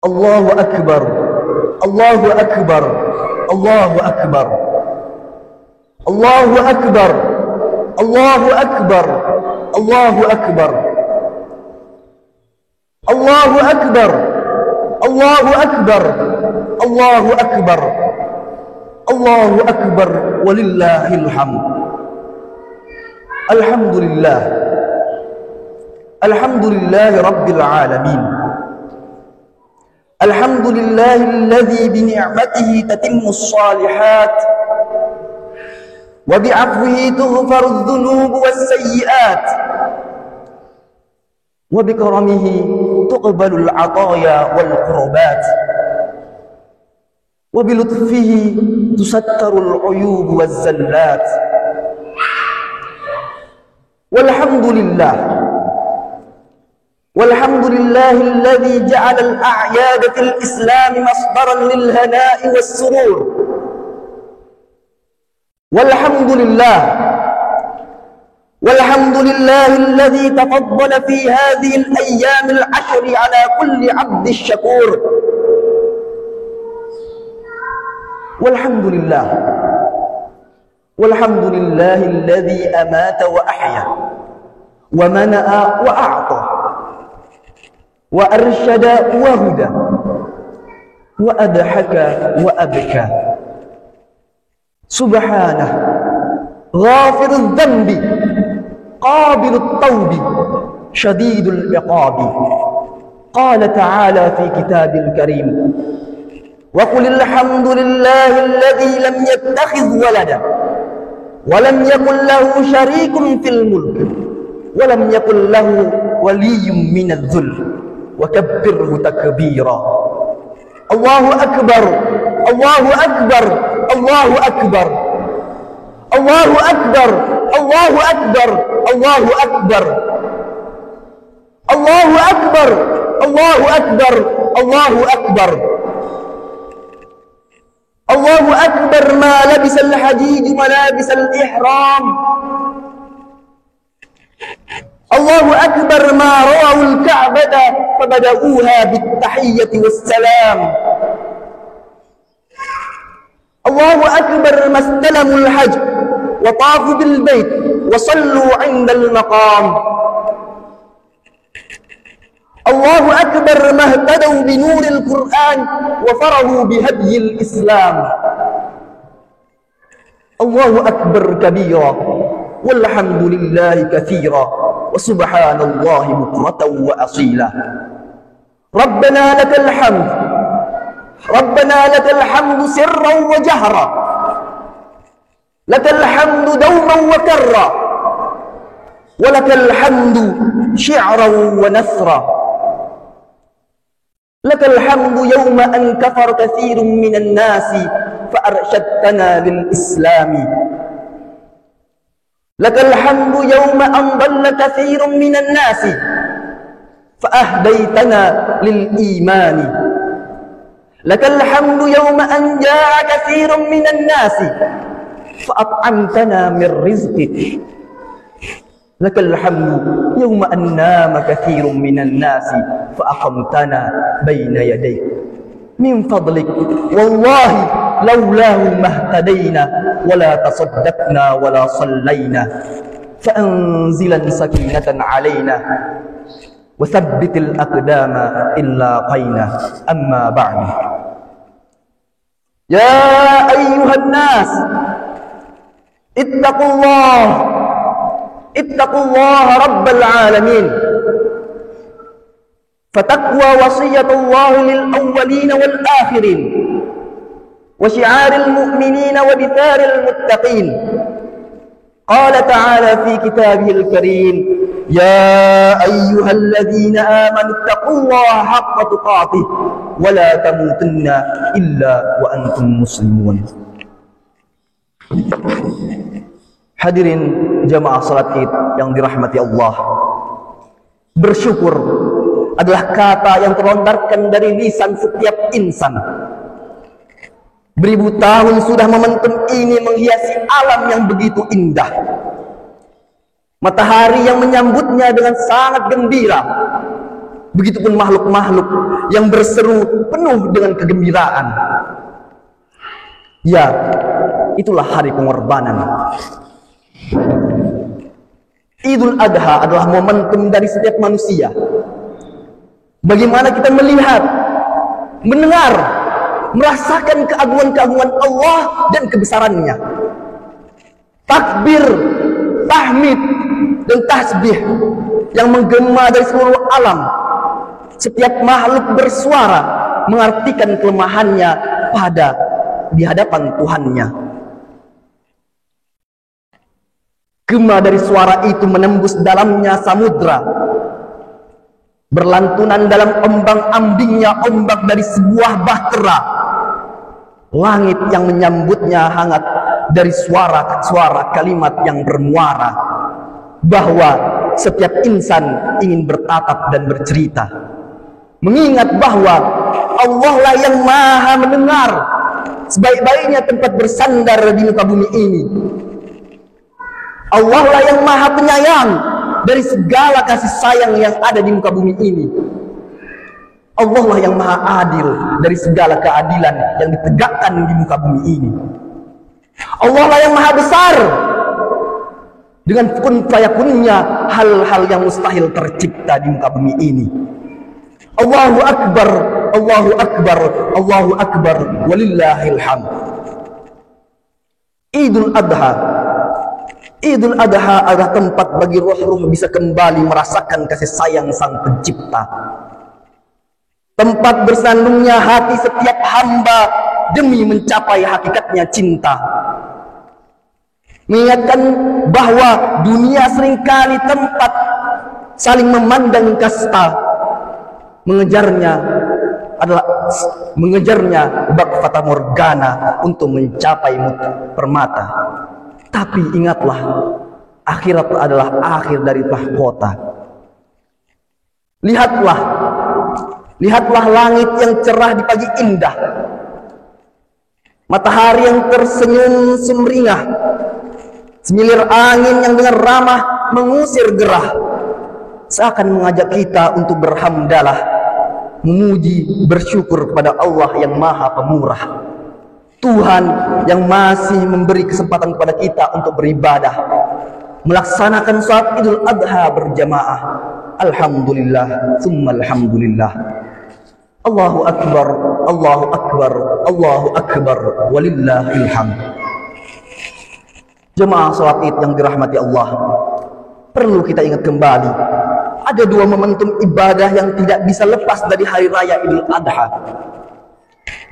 Allahu Akbar, Allahu Akbar, Allahu Akbar, Allahu Akbar, Allahu Akbar, Allahu Akbar, Allahu Akbar, Allahu Akbar, Allahu Akbar, Allahu Akbar, walillahil hamd. Alhamdulillah, alhamdulillahi rabbil alamin. Alhamdulillahilladzi bi ni'matihi tatimmus shalihat wa bi 'afwihi tughfarudz dzunub was sayyi'at wa bi karamihi tuqbalul 'ataya wal qurbat wa bi lutfihi tusattarul 'uyub waz zallat. Walhamdulillah, walhamdulillahilladzi ja'ala al-a'yad fil Islam masdaran lil hana'i was surur. Walhamdulillah, walhamdulillahilladzi tafaddala fi hadhihi al-ayyam al-'ashr 'ala kulli 'abdin shakur. Walhamdulillah, walhamdulillahilladzi amata wa ahya wa mana'a wa a'ta wa arsyada wa huda wa adhaka wa abka. Subhanahu ghafirudz dzambi qabilut tawbi syadidul iqabi. Qala ta'ala fi kitabil karim, wa qulil hamdulillahilladzi lam yattakhidh walada wa lam yakul lahu syarikun fil mulk wa lam yakul lahu waliyyun minadh dhul wa kabbirhu takbira. Allahu Akbar, Allahu Akbar, Allahu Akbar, Allahu Akbar, Allahu Akbar, Allahu Akbar, Allahu Akbar, Allahu Akbar, Allahu Akbar, Allahu Akbar. Ma labisal hadid malabisal ihram. Allahu Akbar ma rawahul Ka'bata fabada'uha bittahiyyati wassalam. Allahu Akbar mastalamul hajj wa tafu bil bait wa sallu 'indal maqam. Allahu Akbar mahtadaw bi nuril Qur'an wa farahu bi hadyil Islam. Allahu Akbar kabira walhamdulillahi katsira wa subhanallahi bukratan wa asila. Rabbana lakal hamd, Rabbana lakal hamdu sirran wa jahra, lakal hamdu dawman wa karra, wa lakal hamdu syi'ran wa nasra. Lakal hamdu yawma an kafar katsirun minan nasi fa arsyadtana lil islami. Lakal hamdu yawma an dhalla katsirun minan nasi fa ahdaytana lil imani. Lakal hamdu yawma an jaa'a katsirun minan nasi fa at'amtana min rizqik. Lakal hamdu yawma an nama katsirun minan nasi fa aqamtana baina yadayk min fadlik. Wallahi laulahu mahtadaina wala tasaddaqna wala sallayna fa anzilan sakinatan alaina wa thabbitil aqdama illa qaina. Amma ba'du. Ya ayyuhan nas ittaqullah, ittaqullaha rabbal alamin. Fataqwa wasiyatullah lil awwalin wal akhirin wa syi'aril mu'minin wa ditharil muttaqin. Qala ta'ala fi kitabihil karim, ya ayyuhalladzina amanu ittaqullaha haqqa tuqatih wa la tamutunna illa wa antum muslimun. Hadirin jamaah salat Id yang dirahmati Allah, bersyukur adalah kata yang terlontarkan dari lisan setiap insan. Beribu tahun sudah momentum ini menghiasi alam yang begitu indah. Matahari yang menyambutnya dengan sangat gembira. Begitupun makhluk-makhluk yang berseru penuh dengan kegembiraan. Ya, itulah hari pengorbanan. Idul Adha adalah momentum dari setiap manusia. Bagaimana kita melihat, mendengar, merasakan keagungan-keagungan Allah dan kebesarannya. Takbir, tahmid, dan tasbih yang menggema dari seluruh alam. Setiap makhluk bersuara mengartikan kelemahannya di hadapan Tuhannya. Gema dari suara itu menembus dalamnya samudra, berlantunan dalam ombang-ambingnya ombak dari sebuah bahtera. Langit yang menyambutnya hangat dari suara-suara kalimat yang bermuara, bahwa setiap insan ingin bertatap dan bercerita, mengingat bahwa Allah lah yang maha mendengar, sebaik-baiknya tempat bersandar di muka bumi ini. Allah lah yang maha penyayang dari segala kasih sayang yang ada di muka bumi ini. Allah lah yang maha adil dari segala keadilan yang ditegakkan di muka bumi ini. Allah lah yang maha besar, dengan kun fayakunnya hal-hal yang mustahil tercipta di muka bumi ini. Allahu Akbar, Allahu Akbar, Allahu Akbar, walillahil hamd. Idul Adha adalah tempat bagi roh-roh bisa kembali merasakan kasih sayang Sang Pencipta. Tempat bersandungnya hati setiap hamba demi mencapai hakikatnya cinta. Mengingatkan bahwa dunia seringkali tempat saling memandang kasta. Mengejarnya bak fata morgana untuk mencapai permata. Tapi ingatlah, akhirat adalah akhir dari mahkota. Lihatlah langit yang cerah di pagi indah, matahari yang tersenyum sumringah, semilir angin yang dengan ramah mengusir gerah, seakan mengajak kita untuk berhamdalah, memuji, bersyukur kepada Allah yang maha pemurah, Tuhan yang masih memberi kesempatan kepada kita untuk beribadah, melaksanakan sholat Idul Adha berjamaah. Alhamdulillah, summa alhamdulillah. Allahu Akbar, Allahu Akbar, Allahu Akbar, walillahil hamd. Jemaah sholat Id yang dirahmati Allah, perlu kita ingat kembali, ada dua momentum ibadah yang tidak bisa lepas dari hari raya Idul Adha.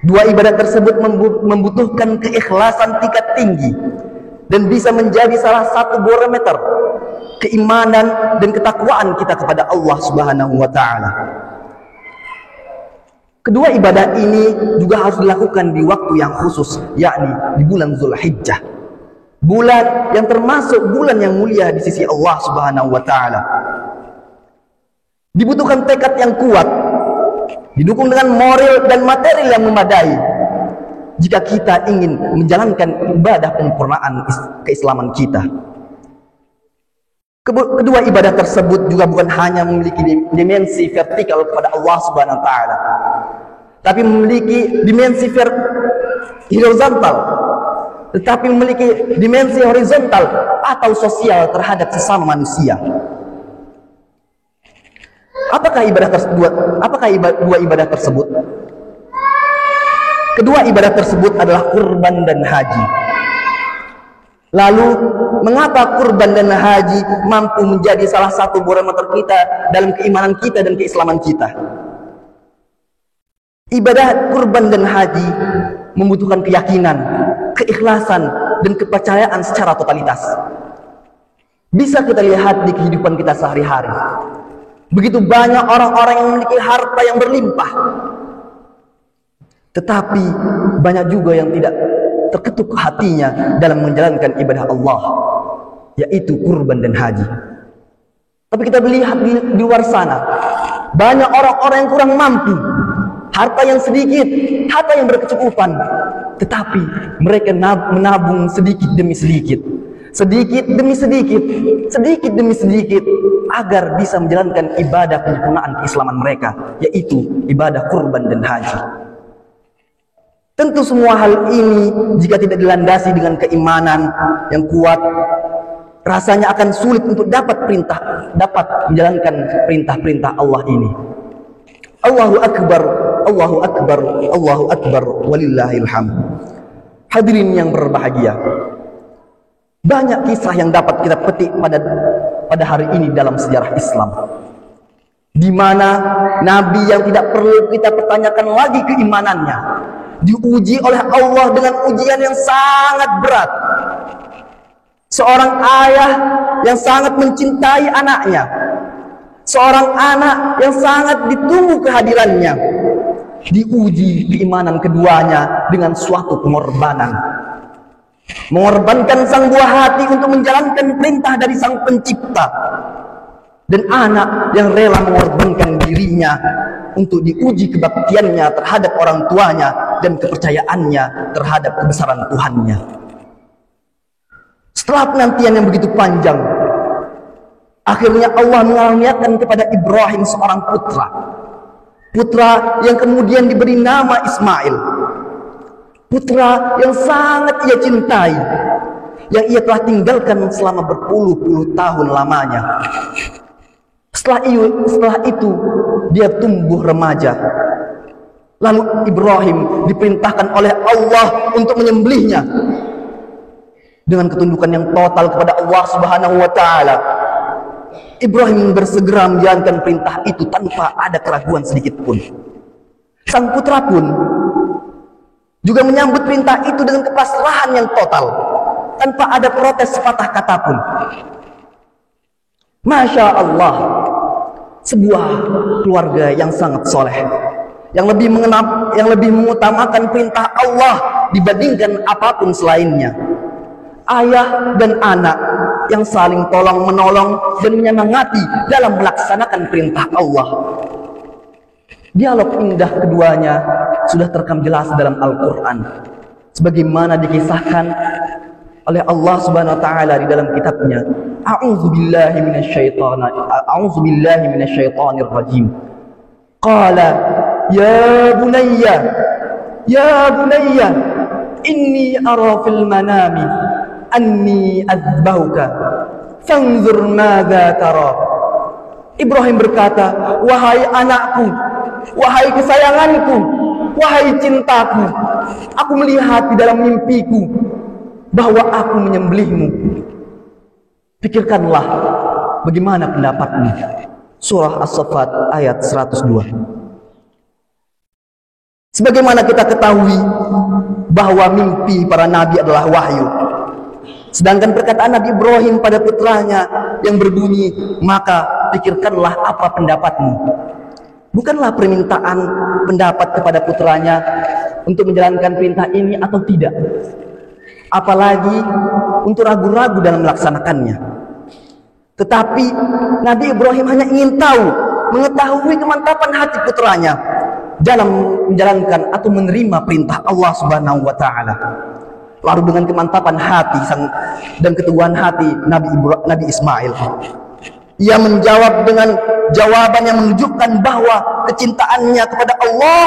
Dua ibadah tersebut membutuhkan keikhlasan tingkat tinggi dan bisa menjadi salah satu barometer keimanan dan ketakwaan kita kepada Allah Subhanahu wa taala. Kedua ibadah ini juga harus dilakukan di waktu yang khusus, yakni di bulan Zulhijjah. Bulan yang termasuk bulan yang mulia di sisi Allah Subhanahu wa taala. Dibutuhkan tekad yang kuat, didukung dengan moral dan material yang memadai, jika kita ingin menjalankan ibadah penyempurnaan keislaman kita. Kedua ibadah tersebut juga bukan hanya memiliki dimensi vertikal kepada Allah Subhanahu wa taala, tapi memiliki dimensi horizontal, tetapi memiliki dimensi horizontal atau sosial terhadap sesama manusia. Apakah dua ibadah tersebut? Kedua ibadah tersebut adalah kurban dan haji. Lalu, mengapa kurban dan haji mampu menjadi salah satu barometer kita dalam keimanan kita dan keislaman kita? Ibadah kurban dan haji membutuhkan keyakinan, keikhlasan, dan kepercayaan secara totalitas. Bisa kita lihat di kehidupan kita sehari-hari. Begitu banyak orang-orang yang memiliki harta yang berlimpah, tetapi banyak juga yang tidak terketuk hatinya dalam menjalankan ibadah Allah, yaitu kurban dan haji. Tapi kita melihat di luar sana, banyak orang-orang yang kurang mampu, harta yang sedikit, harta yang berkecukupan, tetapi mereka menabung sedikit demi sedikit. sedikit demi sedikit, sedikit demi sedikit, agar bisa menjalankan ibadah penyempurnaan keislaman mereka, yaitu ibadah kurban dan haji. Tentu semua hal ini jika tidak dilandasi dengan keimanan yang kuat, rasanya akan sulit untuk dapat menjalankan perintah-perintah Allah ini. Allahu Akbar, Allahu Akbar, Allahu Akbar, walillahil hamd. Hadirin yang berbahagia, banyak kisah yang dapat kita petik pada hari ini dalam sejarah Islam, di mana Nabi yang tidak perlu kita pertanyakan lagi keimanannya diuji oleh Allah dengan ujian yang sangat berat. Seorang ayah yang sangat mencintai anaknya, seorang anak yang sangat ditunggu kehadirannya, diuji keimanan keduanya dengan suatu pengorbanan. Mengorbankan sang buah hati untuk menjalankan perintah dari sang pencipta, dan anak yang rela mengorbankan dirinya untuk diuji kebaktiannya terhadap orang tuanya dan kepercayaannya terhadap kebesaran Tuhannya. Setelah penantian yang begitu panjang, akhirnya Allah mengaruniakan kepada Ibrahim seorang putra yang kemudian diberi nama Ismail, putra yang sangat ia cintai, yang ia telah tinggalkan selama berpuluh-puluh tahun lamanya. Setelah itu dia tumbuh remaja. Lalu Ibrahim diperintahkan oleh Allah untuk menyembelihnya. Dengan ketundukan yang total kepada Allah Subhanahu wa taala, Ibrahim bersegera menjalankan perintah itu tanpa ada keraguan sedikit pun. Sang putra pun juga menyambut perintah itu dengan kepasrahan yang total, tanpa ada protes sepatah kata pun. Masya Allah, sebuah keluarga yang sangat soleh, yang lebih mengutamakan perintah Allah dibandingkan apapun selainnya. Ayah dan anak yang saling tolong menolong dan menyemangati dalam melaksanakan perintah Allah. Dialog indah keduanya sudah terekam jelas dalam Al-Quran, sebagaimana dikisahkan oleh Allah Subhanahu wa taala di dalam kitabnya. A'udzubillahi minasyaitonir rajim. Qala ya bunayya inni ara fil manami anni adzbauka fanzur madza tara. Ibrahim berkata, wahai anakku, wahai kesayanganku, wahai cintaku, aku melihat di dalam mimpiku bahwa aku menyembelihmu. Pikirkanlah bagaimana pendapatmu. Surah As-Saffat ayat 102. Sebagaimana kita ketahui bahwa mimpi para nabi adalah wahyu, sedangkan perkataan Nabi Ibrahim pada putranya yang berbunyi, maka pikirkanlah apa pendapatmu, bukanlah permintaan pendapat kepada putranya untuk menjalankan perintah ini atau tidak, apalagi untuk ragu-ragu dalam melaksanakannya. Tetapi Nabi Ibrahim hanya ingin mengetahui kemantapan hati putranya dalam menjalankan atau menerima perintah Allah Subhanahu wa taala. Lalu dengan kemantapan hati dan keteguhan hati Nabi Ismail, ia menjawab dengan jawaban yang menunjukkan bahwa kecintaannya kepada Allah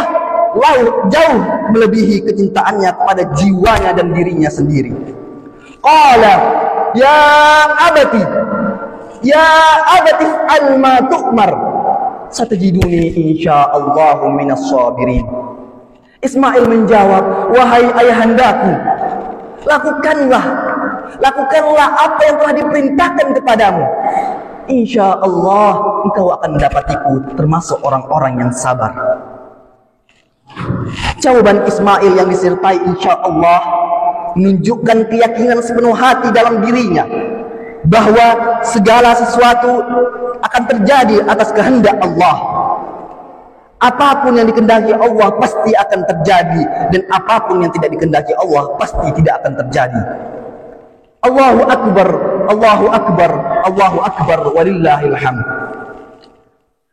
jauh melebihi kecintaannya kepada jiwanya dan dirinya sendiri. Qala ya abati al ma tu'mar satajiduni insyaallahu minas sabirin. Ismail menjawab, wahai ayahandaku, lakukanlah apa yang telah diperintahkan kepadamu. Insya Allah engkau akan mendapatiku termasuk orang-orang yang sabar. Jawaban Ismail yang disertai insya Allah menunjukkan keyakinan sepenuh hati dalam dirinya bahwa segala sesuatu akan terjadi atas kehendak Allah. Apapun yang dikehendaki Allah pasti akan terjadi, dan apapun yang tidak dikehendaki Allah pasti tidak akan terjadi. Allahu Akbar, Allahu Akbar, Allahu Akbar, walillahil hamd.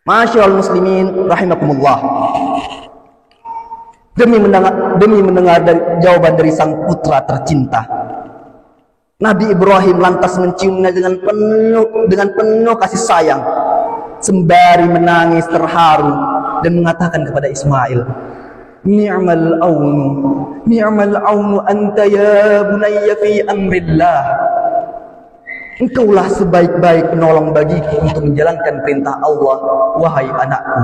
Masyaallah muslimin rahimakumullah. Demi mendengar jawaban dari sang putra tercinta, Nabi Ibrahim lantas menciumnya dengan penuh kasih sayang, sembari menangis terharu dan mengatakan kepada Ismail, ni'mal aunu anta ya bunayya fi amrillah. Engkaulah sebaik-baik penolong bagiku untuk menjalankan perintah Allah, wahai anakku.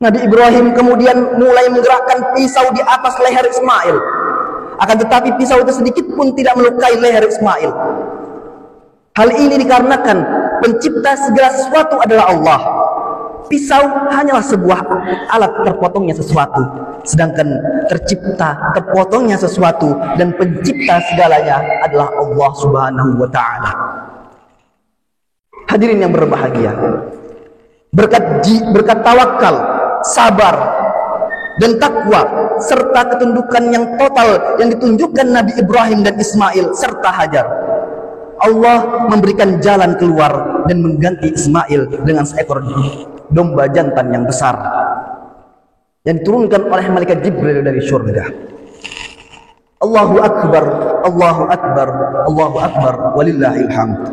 Nabi Ibrahim kemudian mulai menggerakkan pisau di atas leher Ismail. Akan tetapi pisau itu sedikit pun tidak melukai leher Ismail. Hal ini dikarenakan pencipta segala sesuatu adalah Allah. Pisau hanyalah sebuah alat terpotongnya sesuatu, sedangkan terpotongnya sesuatu dan pencipta segalanya adalah Allah Subhanahu wa ta'ala. Hadirin yang berbahagia, berkat tawakal, sabar, dan takwa serta ketundukan yang total yang ditunjukkan Nabi Ibrahim dan Ismail serta Hajar, Allah memberikan jalan keluar dan mengganti Ismail dengan seekor domba jantan yang besar yang diturunkan oleh malaikat Jibril dari surga. Allahu akbar, Allahu akbar, Allahu akbar, walillahil hamd.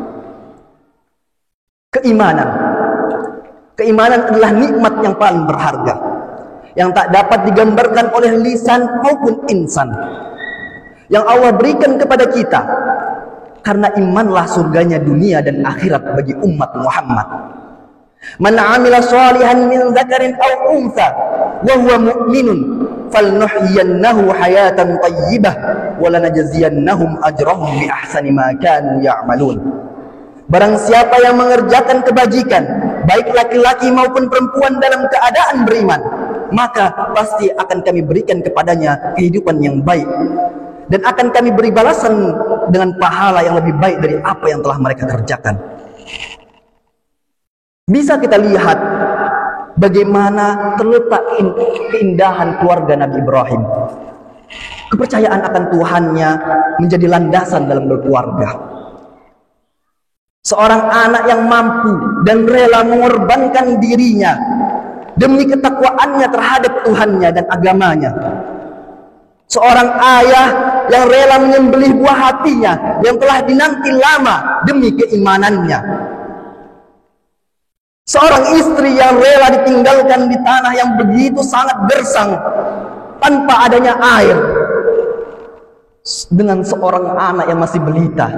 Keimanan adalah nikmat yang paling berharga, yang tak dapat digambarkan oleh lisan maupun insan, yang Allah berikan kepada kita. Karena imanlah surganya dunia dan akhirat bagi umat Muhammad. Man 'amila shalihan min dzakarin aw untha wa huwa mu'minun falnuhyiyannahu hayatan thayyibah wa lanajziyannahum ajrahum bi ahsani ma kanu ya'malun. Barang siapa yang mengerjakan kebajikan, baik laki-laki maupun perempuan dalam keadaan beriman, maka pasti akan kami berikan kepadanya kehidupan yang baik, dan akan kami beri balasan dengan pahala yang lebih baik dari apa yang telah mereka kerjakan. Bisa kita lihat bagaimana terletak keindahan keluarga Nabi Ibrahim. Kepercayaan akan Tuhannya menjadi landasan dalam berkeluarga. Seorang anak yang mampu dan rela mengorbankan dirinya demi ketakwaannya terhadap Tuhannya dan agamanya. Seorang ayah yang rela menyembelih buah hatinya yang telah dinanti lama demi keimanannya. Seorang istri yang rela ditinggalkan di tanah yang begitu sangat gersang tanpa adanya air, dengan seorang anak yang masih belita.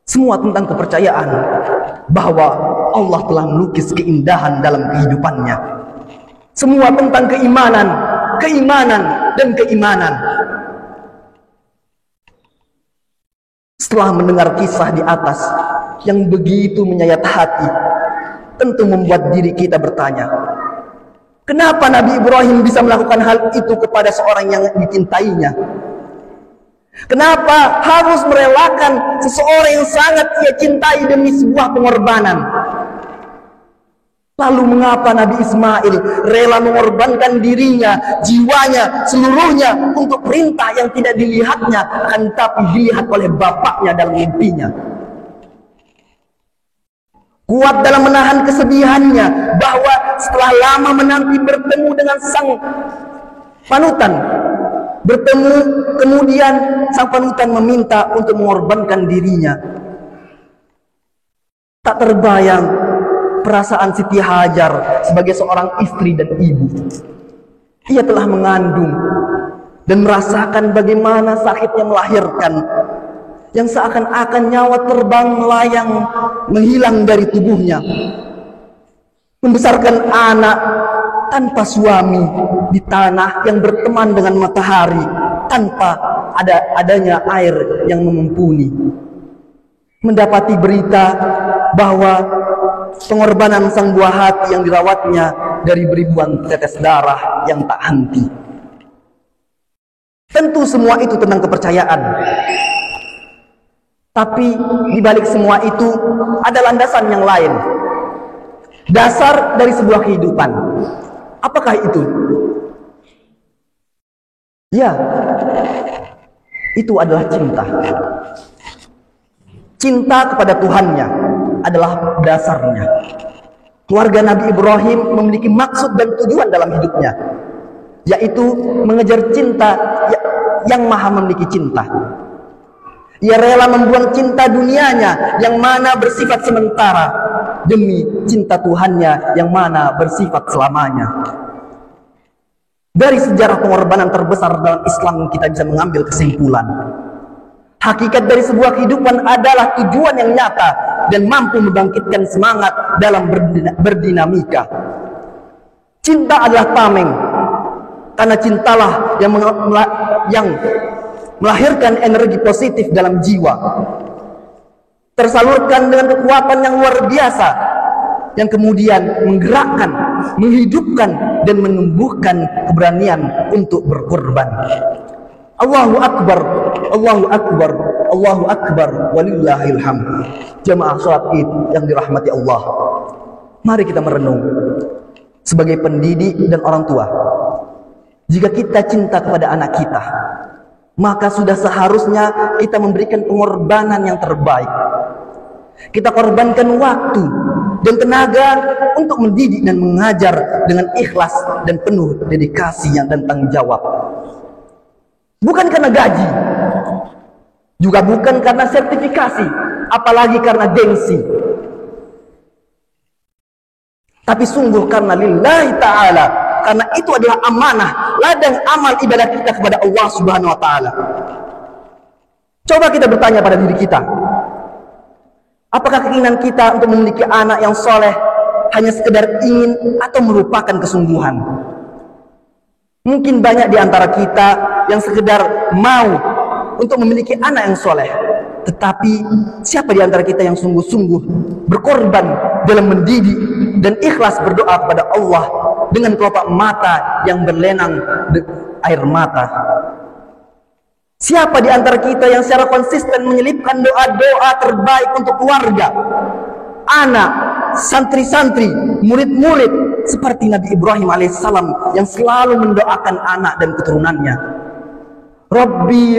Semua tentang kepercayaan bahwa Allah telah melukis keindahan dalam kehidupannya. Semua tentang keimanan, dan keimanan. Setelah mendengar kisah di atas yang begitu menyayat hati, tentu membuat diri kita bertanya, kenapa Nabi Ibrahim bisa melakukan hal itu kepada seorang yang dicintainya? Kenapa harus merelakan seseorang yang sangat ia cintai demi sebuah pengorbanan? Lalu mengapa Nabi Ismail rela mengorbankan dirinya, jiwanya, seluruhnya untuk perintah yang tidak dilihatnya, akan tapi dilihat oleh bapaknya dalam mimpinya? Kuat dalam menahan kesedihannya bahwa setelah lama menanti bertemu dengan sang panutan, kemudian sang panutan meminta untuk mengorbankan dirinya. Tak terbayang perasaan Siti Hajar sebagai seorang istri dan ibu. Ia telah mengandung dan merasakan bagaimana sakitnya melahirkan, yang seakan-akan nyawa terbang melayang menghilang dari tubuhnya. Membesarkan anak tanpa suami di tanah yang berteman dengan matahari, tanpa adanya air yang memumpuni. Mendapati berita bahwa pengorbanan sang buah hati yang dirawatnya dari beribuan tetes darah yang tak henti. Tentu semua itu tentang kepercayaan. Tapi di balik semua itu ada landasan yang lain. Dasar dari sebuah kehidupan. Apakah itu? Ya, itu adalah cinta. Cinta kepada Tuhannya adalah dasarnya. Keluarga Nabi Ibrahim memiliki maksud dan tujuan dalam hidupnya, yaitu mengejar cinta yang maha memiliki cinta. Ia rela membuang cinta dunianya yang mana bersifat sementara demi cinta Tuhannya yang mana bersifat selamanya. Dari sejarah pengorbanan terbesar dalam Islam kita bisa mengambil kesimpulan. Hakikat dari sebuah kehidupan adalah tujuan yang nyata dan mampu membangkitkan semangat dalam berdinamika. Cinta adalah tameng, karena cintalah yang melahirkan energi positif dalam jiwa, tersalurkan dengan kekuatan yang luar biasa, yang kemudian menggerakkan, menghidupkan, dan menumbuhkan keberanian untuk berkorban. Allahu Akbar, Allahu Akbar, Allahu Akbar, walillahil hamd. Jamaah sholat Id yang dirahmati Allah, mari kita merenung sebagai pendidik dan orang tua. Jika kita cinta kepada anak kita, maka sudah seharusnya kita memberikan pengorbanan yang terbaik. Kita korbankan waktu dan tenaga untuk mendidik dan mengajar dengan ikhlas dan penuh dedikasi dan tanggung jawab. Bukan karena gaji, juga bukan karena sertifikasi, apalagi karena gengsi, tapi sungguh karena lillahi ta'ala, karena itu adalah amanah, ladang amal ibadah kita kepada Allah Subhanahu wa ta'ala. Coba kita bertanya pada diri kita, apakah keinginan kita untuk memiliki anak yang soleh hanya sekedar ingin atau merupakan kesungguhan? Mungkin banyak di antara kita yang sekedar mau untuk memiliki anak yang soleh, tetapi siapa di antara kita yang sungguh-sungguh berkorban dalam mendidik dan ikhlas berdoa kepada Allah dengan kelopak mata yang berlenang air mata? Siapa di antara kita yang secara konsisten menyelipkan doa-doa terbaik untuk keluarga, anak, santri-santri, murid-murid, seperti Nabi Ibrahim alaihissalam yang selalu mendoakan anak dan keturunannya? Rabbi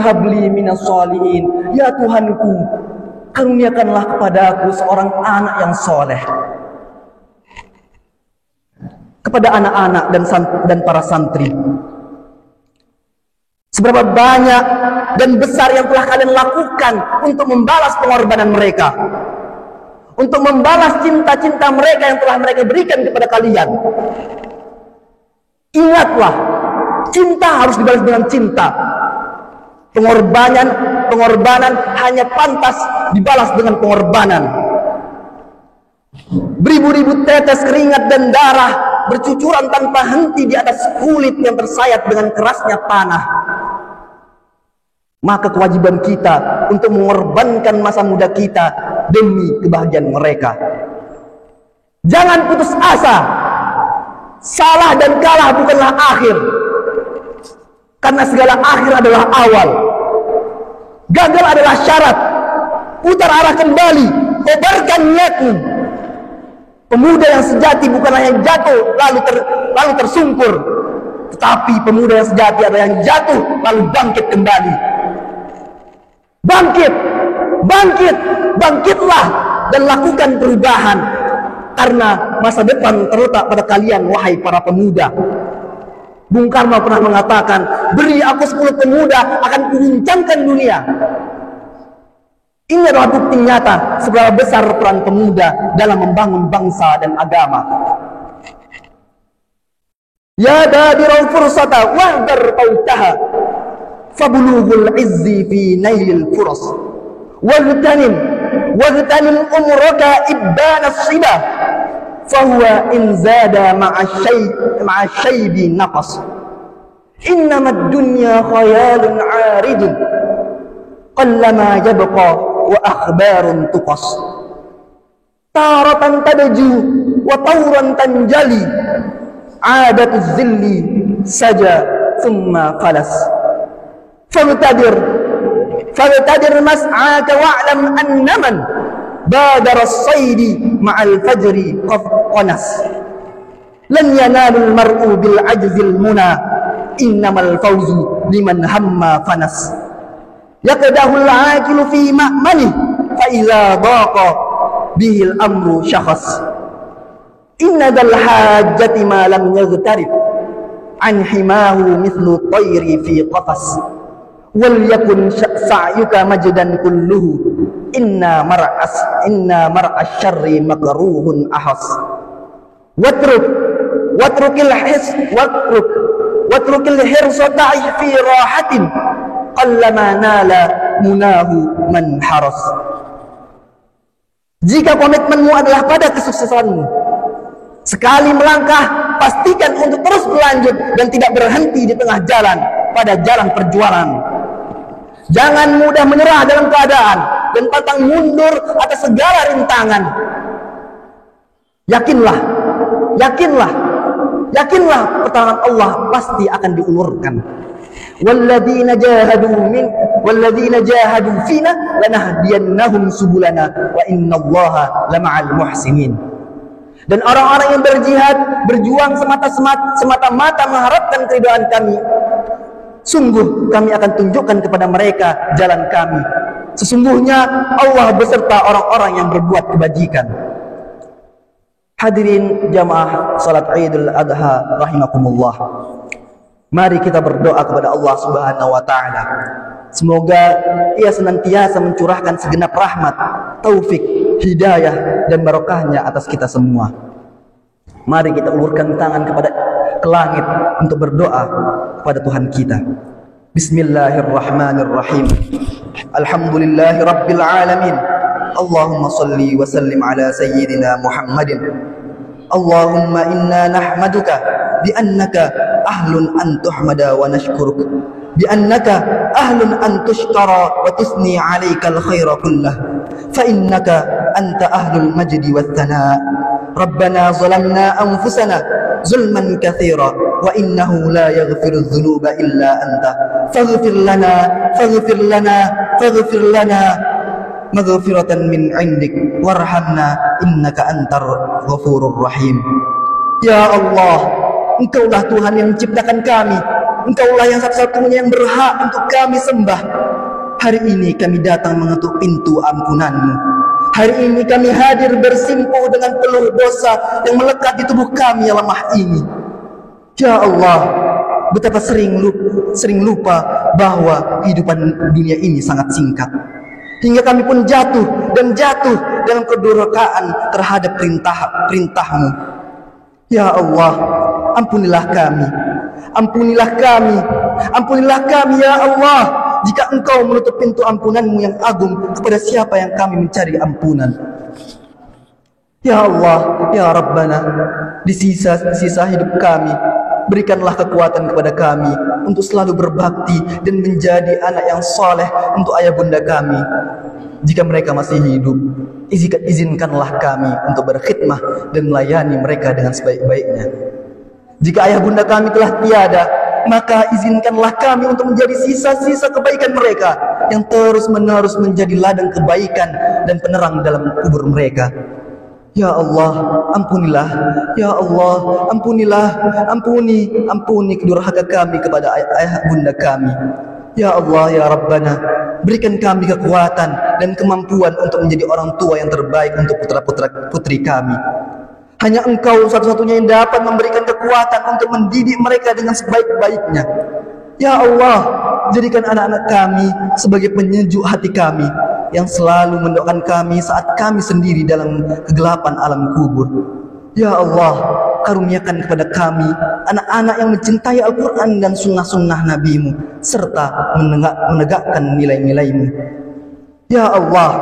habli minas sholihin. Ya Tuhanku, karuniakanlah kepadaku seorang anak yang soleh. Kepada anak-anak dan para santri, seberapa banyak dan besar yang telah kalian lakukan untuk membalas pengorbanan mereka, untuk membalas cinta-cinta mereka yang telah mereka berikan kepada kalian. Ingatlah, cinta harus dibalas dengan cinta. Pengorbanan hanya pantas dibalas dengan pengorbanan. Beribu-ribu tetes keringat dan darah bercucuran tanpa henti di atas kulit yang tersayat dengan kerasnya tanah. Maka kewajiban kita untuk mengorbankan masa muda kita demi kebahagiaan mereka. Jangan putus asa. Salah dan kalah bukanlah akhir, karena segala akhir adalah awal. Gagal adalah syarat. Putar arah kembali, kobarkan niatmu. Pemuda yang sejati bukanlah yang jatuh lalu tersungkur, tetapi pemuda yang sejati adalah yang jatuh lalu bangkit kembali. Bangkitlah dan lakukan perubahan, karena masa depan terletak pada kalian, wahai para pemuda. Bung Karno pernah mengatakan, beri aku 10 pemuda, akan kuguncangkan dunia. Ini adalah bukti nyata seberapa besar peran pemuda dalam membangun bangsa dan agama. Ya dadirul fursata wahdar fautaha, fabulughul izzi fi nailil furas. Wagtanim umraka ibbanas sibah, fahuwa in zada ma'a syaibi naqas. Innamad dunya khayalun 'aridun, qallama yabqa wa akhbarun tuqas. Taratan tadju wa tawran tanjali, 'adatu zilli saja thumma qalas. Fabtadir mas'aka wa'lam annaman badara as-saydi ma'al fajri qanas. Lan yanalul mar'u bil ajzil muna, innamal fawzu liman hamma fanas. Yaqdahul 'aqilu fi ma'mani, fa idza daqa bihil amru syakhas. Inna dal hajjati ma lam yaghtarib an himahu mithlu tayri fi qafas. wal yakun sa'yuka majdan kulluhu inna mar'as syarri makruhun ahas. Watrukil hirsa ta'i fi rahatin qallama nala munahu man haras. Jika komitmenmu adalah pada kesuksesanmu, sekali melangkah, pastikan untuk terus berlanjut dan tidak berhenti di tengah jalan pada jalan perjuangan. Jangan mudah menyerah dalam keadaan dan pantang mundur atas segala rintangan. Yakinlah pertolongan Allah pasti akan diulurkan. Walladzina jahadu fina lanahdiyannahum subulana wa innallaha lama'al muhsinin. Dan orang-orang yang berjuang semata-mata mengharapkan keridhaan kami, sungguh kami akan tunjukkan kepada mereka jalan kami. Sesungguhnya Allah beserta orang-orang yang berbuat kebajikan. Hadirin jamaah salat Idul Adha rahimakumullah. Mari kita berdoa kepada Allah Subhanahu wa taala. Semoga Ia senantiasa mencurahkan segenap rahmat, taufik, hidayah dan barokahnya atas kita semua. Mari kita ulurkan tangan ke langit untuk berdoa kepada Tuhan kita. Bismillahirrahmanirrahim. Alhamdulillahi rabbil alamin. Allahumma salli wa sallim ala sayyidina Muhammadin. Allahumma inna nahmaduka bi annaka ahlun an tuhmada wa nashkuruk, bi annaka ahlun an tushkara wa tusni alayka al-khaira kullah, fa innaka anta ahlul majdi wath thana. Rabbana zalamna anfusana zulman katsira wa innahu la yaghfiru dhunuba illa anta faghfir lana maghfiratan min 'indik warhamna innaka antar ghafurur rahim. Ya Allah, Engkaulah Tuhan yang menciptakan kami. Engkaulah yang satu-satunya yang berhak untuk kami sembah. Hari ini kami datang mengetuk pintu ampunan-Mu. Hari ini kami hadir bersimpuh dengan peluh dosa yang melekat di tubuh kami yang lemah ini. Ya Allah, betapa sering lupa bahwa kehidupan dunia ini sangat singkat. Hingga kami pun jatuh dalam kedurhakaan terhadap perintah-Mu. Ya Allah, ampunilah kami ya Allah, jika Engkau menutup pintu ampunan-Mu yang agung kepada siapa yang kami mencari ampunan. Ya Allah, ya Rabbana, di sisa hidup kami, berikanlah kekuatan kepada kami untuk selalu berbakti dan menjadi anak yang saleh untuk ayah bunda kami. Jika mereka masih hidup, izinkanlah kami untuk berkhidmah dan melayani mereka dengan sebaik-baiknya. Jika ayah bunda kami telah tiada, maka izinkanlah kami untuk menjadi sisa-sisa kebaikan mereka yang terus-menerus menjadi ladang kebaikan dan penerang dalam kubur mereka. Ya Allah, ampunilah. Ya Allah, ampuni kedurhaka kami kepada ayah bunda kami. Ya Allah, ya Rabbana, berikan kami kekuatan dan kemampuan untuk menjadi orang tua yang terbaik untuk putra-putri kami. Hanya Engkau satu-satunya yang dapat memberikan kekuatan untuk mendidik mereka dengan sebaik-baiknya. Ya Allah, jadikan anak-anak kami sebagai penyejuk hati kami yang selalu mendoakan kami saat kami sendiri dalam kegelapan alam kubur. Ya Allah, karuniakan kepada kami anak-anak yang mencintai Al-Quran dan sunnah-sunnah Nabi-Mu serta menegakkan nilai-nilai-Mu. Ya Allah,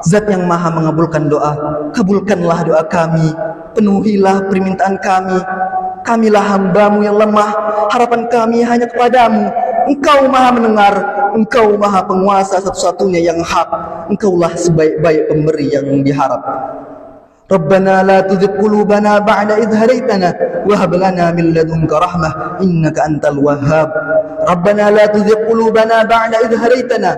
Zat yang maha mengabulkan doa, kabulkanlah doa kami, penuhilah permintaan kami. Kamilah hamba-Mu yang lemah, harapan kami hanya kepadamu. Engkau maha mendengar, Engkau maha penguasa satu-satunya yang hak. Engkaulah sebaik-baik pemberi yang diharap. Rabbana la tuzigh qulubana ba'da idh hadaytana wa hab lana min ladunka rahmah innaka antal wahhab. Rabbana la tuzigh qulubana ba'da idh hadaytana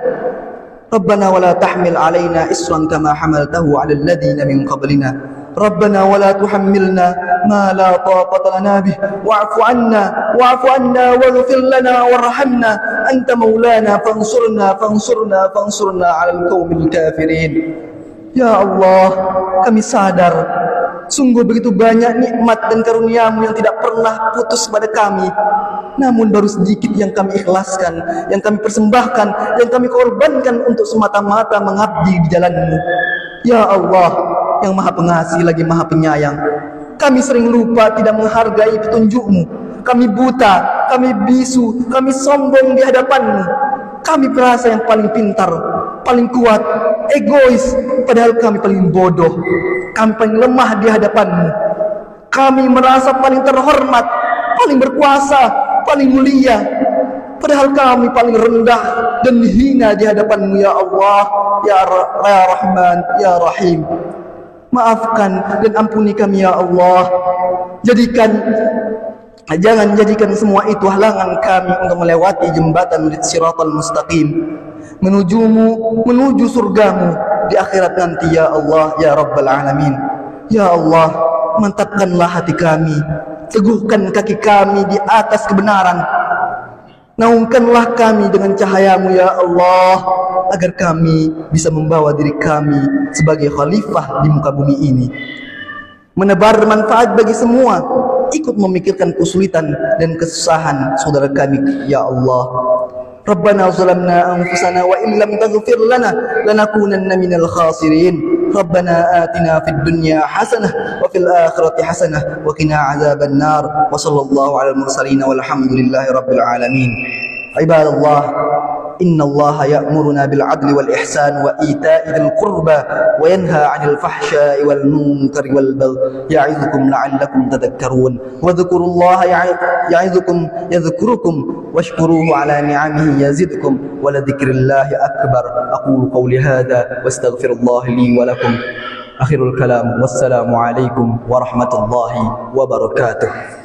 Rabbana wa la tahmil 'alaina isran kama hamaltahu 'alal ladzina min qablina. Rabbana wa la tuhammilna ma la taqata lana bih wa'fu 'anna waghfir lana warhamna anta maulana fansurna 'alal qaumil kafirin. Ya Allah, kami sadar Sungguh begitu banyak nikmat dan karunia-Mu yang tidak pernah putus pada kami. Namun baru sedikit yang kami ikhlaskan, yang kami persembahkan, yang kami korbankan untuk semata-mata mengabdi di jalan-Mu. Ya Allah, yang Maha Pengasih lagi Maha Penyayang, kami sering lupa tidak menghargai petunjuk-Mu. Kami buta, kami bisu, kami sombong di hadapan-Mu. Kami merasa yang paling pintar, paling kuat, egois, padahal kami paling bodoh. Kami paling lemah di hadapan-Mu. Kami merasa paling terhormat, paling berkuasa, paling mulia, padahal kami paling rendah dan hina di hadapan-Mu. Ya Allah, ya Rahman, ya Rahim, maafkan dan ampuni kami ya Allah. Jangan jadikan semua itu halangan kami untuk melewati jembatan Shiratal Mustaqim, menuju-Mu, menuju surga-Mu di akhirat nanti ya Allah, ya Rabbal Alamin. Ya Allah, mantapkanlah hati kami, teguhkan kaki kami di atas kebenaran, naungkanlah kami dengan cahaya-Mu ya Allah, agar kami bisa membawa diri kami sebagai khalifah di muka bumi ini, menebar manfaat bagi semua, ikut memikirkan kesulitan dan kesusahan saudara kami ya Allah. Rabbana zalamna anfusana wa illam taghfir lana lanakunanna minal khasirin. Rabbana atina fid dunya hasanah wa fil akhirati hasanah wa qina azaban nar. Wa sallallahu alal mursalin walhamdulillahi rabbil alamin. Ibadallah, innallaha ya'muruna bil adli wal ihsan wa ita'i dzil qurba wa yanha 'anil fahsya'i wal munkari wal baghi ya'idzukum la'allakum tadhakkarun wa dhkurullaha ya'idzukum yadhkurukum washkuruhu 'ala ni'amihi yazidkum wa la dzikrillahi akbar. Aqulu qawli hadha wastaghfirullaha li wa lakum. Akhirul kalam, wassalamu alaikum warahmatullahi wabarakatuh.